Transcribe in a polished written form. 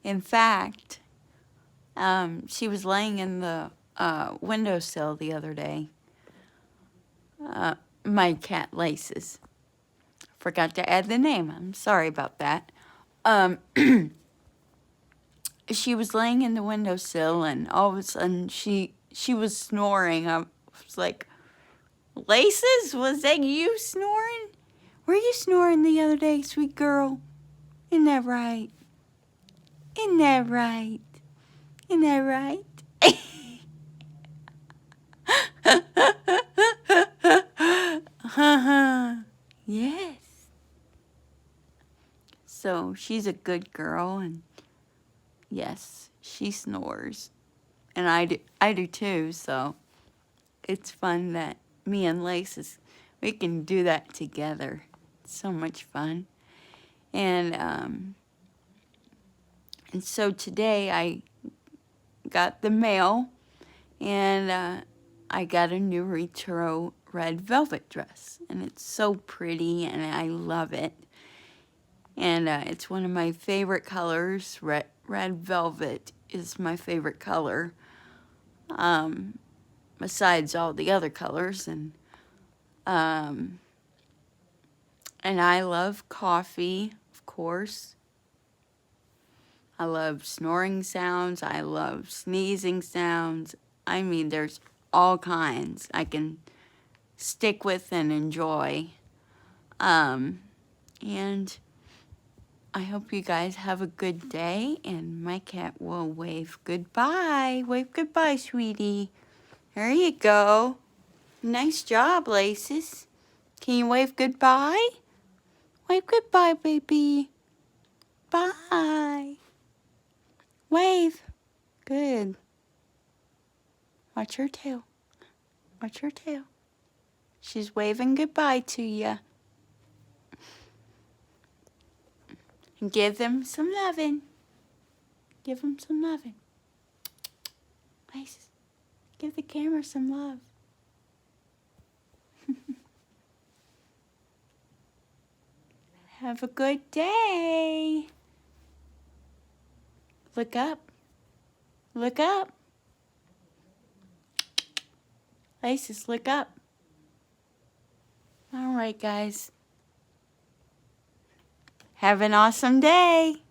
In fact, she was laying in the windowsill the other day. My cat Laces. Forgot to add the name. I'm sorry about that. She was laying in the windowsill, and all of a sudden she was snoring. I was like, Laces, was that you snoring? Were you snoring the other day, sweet girl? Isn't that right? Isn't that right? Isn't that right? Yes. So she's a good girl, and yes, she snores. And I do too, so it's fun that me and Laces, we can do that together. It's so much fun. And so today I got the mail, and I got a new retro red velvet dress, and it's so pretty, and I love it. And it's one of my favorite colors. Red velvet is my favorite color, besides all the other colors. And I love coffee, of course. I love snoring sounds. I love sneezing sounds. I mean, there's all kinds I can stick with and enjoy. And I hope you guys have a good day, and my cat will wave goodbye. Wave goodbye, sweetie. There you go. Nice job, Laces. Can you wave goodbye? Wave goodbye, baby. Bye. Wave. Good. Watch her tail. Watch her tail. She's waving goodbye to you. And give them some loving. Give them some loving. Nice. Give the camera some love. Have a good day. Look up. Look up. Laces, look up. All right, guys. Have an awesome day.